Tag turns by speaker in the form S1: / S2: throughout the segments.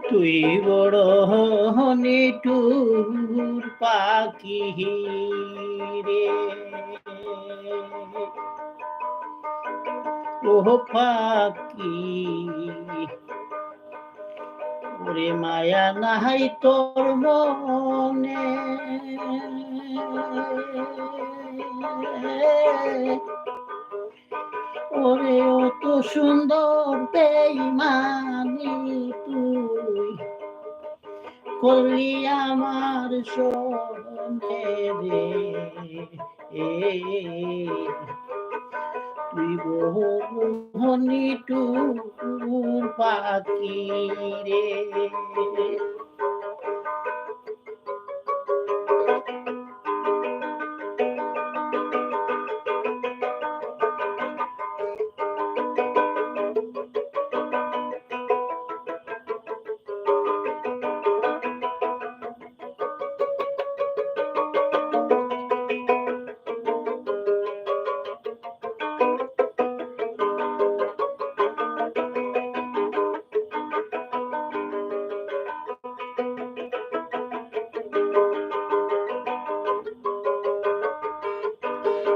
S1: তুই বড় নিঠুর পাখি রে, ও পাখি ওরে মায়া নাই তোর মনে, ওরে অত সুন্দর বেঈমানি তুই করলি আমার সনে রে, তুই বহনি টুর পাখি রে।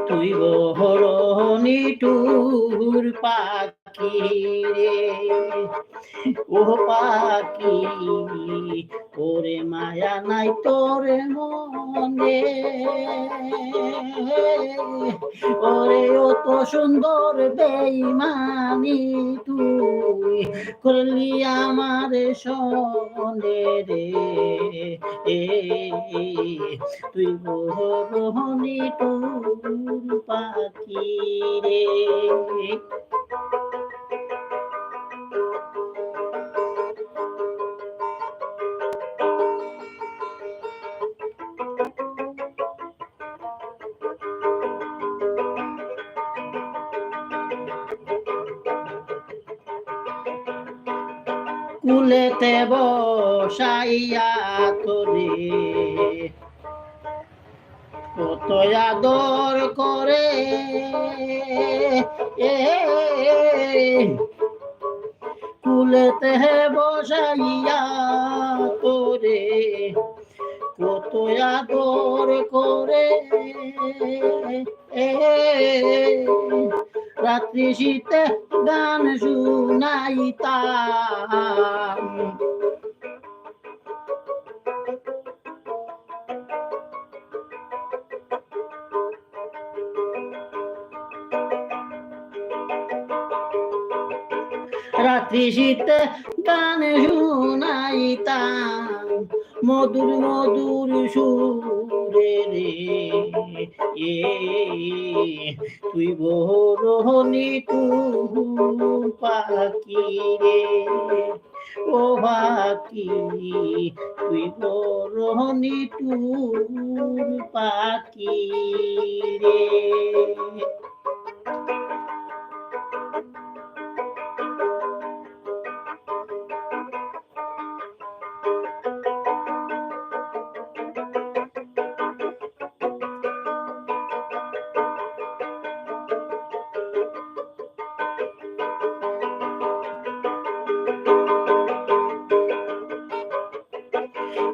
S1: তুই বড় নিঠুর পাখি রে, ও পাখি ওরে মায়া নাই তোর মনে, ওরে অত সুন্দর বেঈমানি তুই করলি আমার সনে রে, তুই বড় নিঠুর পাখি রে। কুলেতে বসাইয়া তোরে কত আদর করে, কুলেতে বসাইয়া তোরে কত আদর করে, রাত্রি শীতে গান শুনাইতাম, রাত্রি শীতে গান শুনাইতাম মধুর মধুর সুরে রে, তুই বড় নিঠুর পাখি রে, ও পাখি তুই বড় নিঠুর পাখি রে।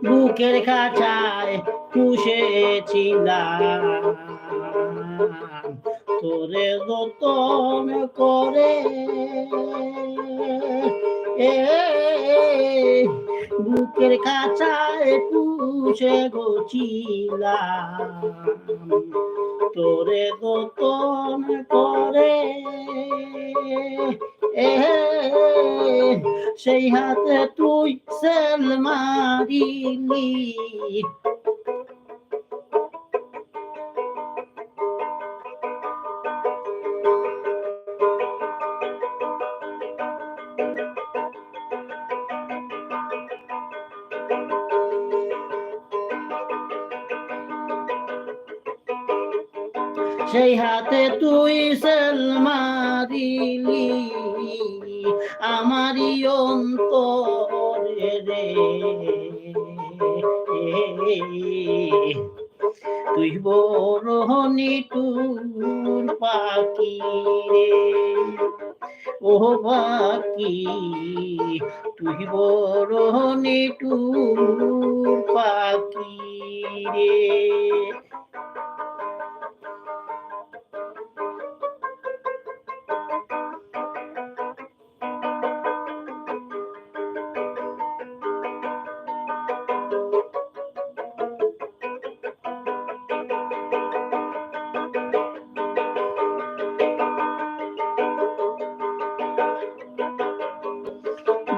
S1: বুকের খাঁচায় পুষেছিলাম তোরে যতন করে, বুকের খাঁচায় পুষে গছিলাম তোরে যতন করে, সেই হাতে তুই সেল মারিলি, সেই হাতে তুই সেল মারিলি আমারি অন্তরে রে, তুই বড় নিটুর পাখি রে ও পাখি তুই বড় নিটুর পাখি রে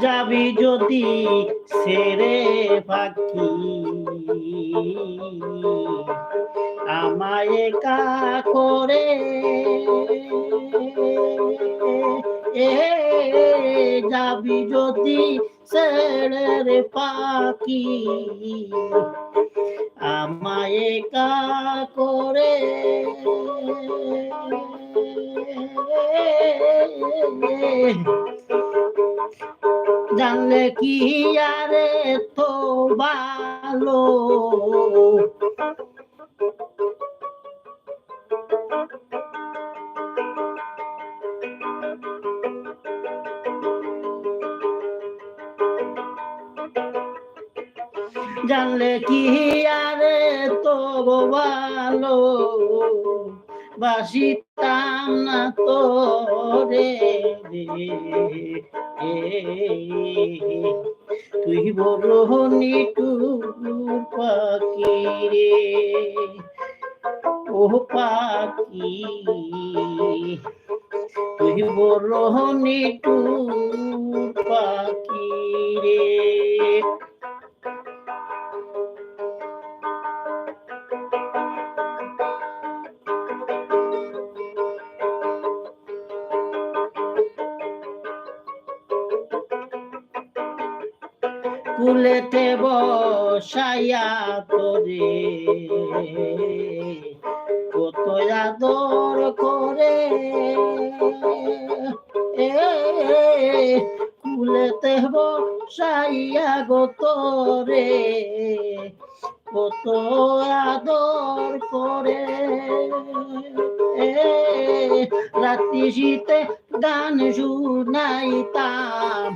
S1: যাবি যদি ছেড়ে পাখি আমায় একা করে যাবি যদি ছেড়ে রে পাখি আমায় একা করে জানলে কি আরে তো ভালো জানলে কি আরে তো ভালো বাসিতাম না তো রে তুই বড় নিটুর পাখি রে ও পাখি তুই বড় নিটুর পাখি রে কুলেতে বসাইয়া তোরে কত আদর করে কুলেতে বসাইয়া গো তোরে কত আদর করে রাত্রি শীতে গান শুনাইতাম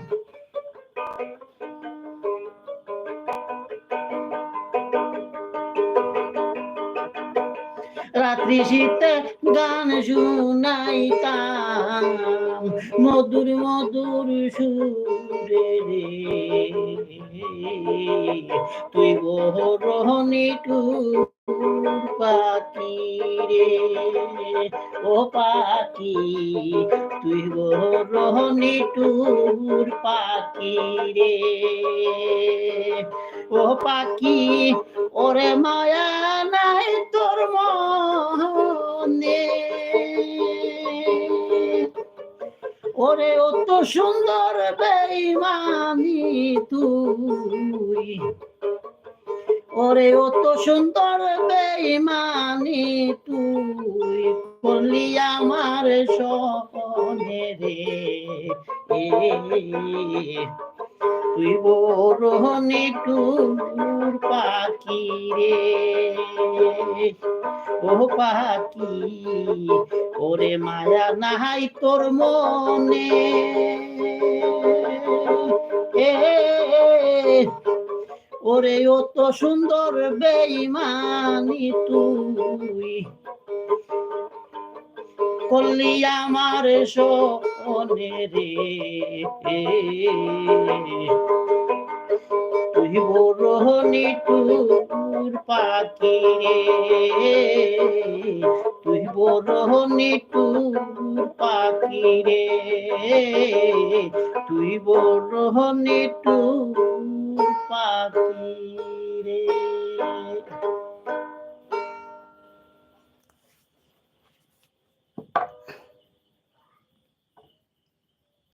S1: রাত্রি শীতে গান শুনাইতাম মধুর মধুর সুরে রে তুই বড় নিটুর পাখি রে ও পাখি তুই বড় নিটুর পাখি রে ও পাখি ওরে মায়া নাই তোর মনে ওরে অত সুন্দর বেঈমানি তুই ওরে অত সুন্দর বেঈমানি তুই করলি আমার স্বপ্নে রে তুই বড় নিটুর পাখি রে ও পাখি ওরে মায়া নাই তোর মনে ওরে অত সুন্দর বেঈমানি তুই করলি আমার সোনে রে তুই বড় নিটুর পাখি রে তুই বড় নিটুর পাখি রে তুই বড় নিটুর পাখি রে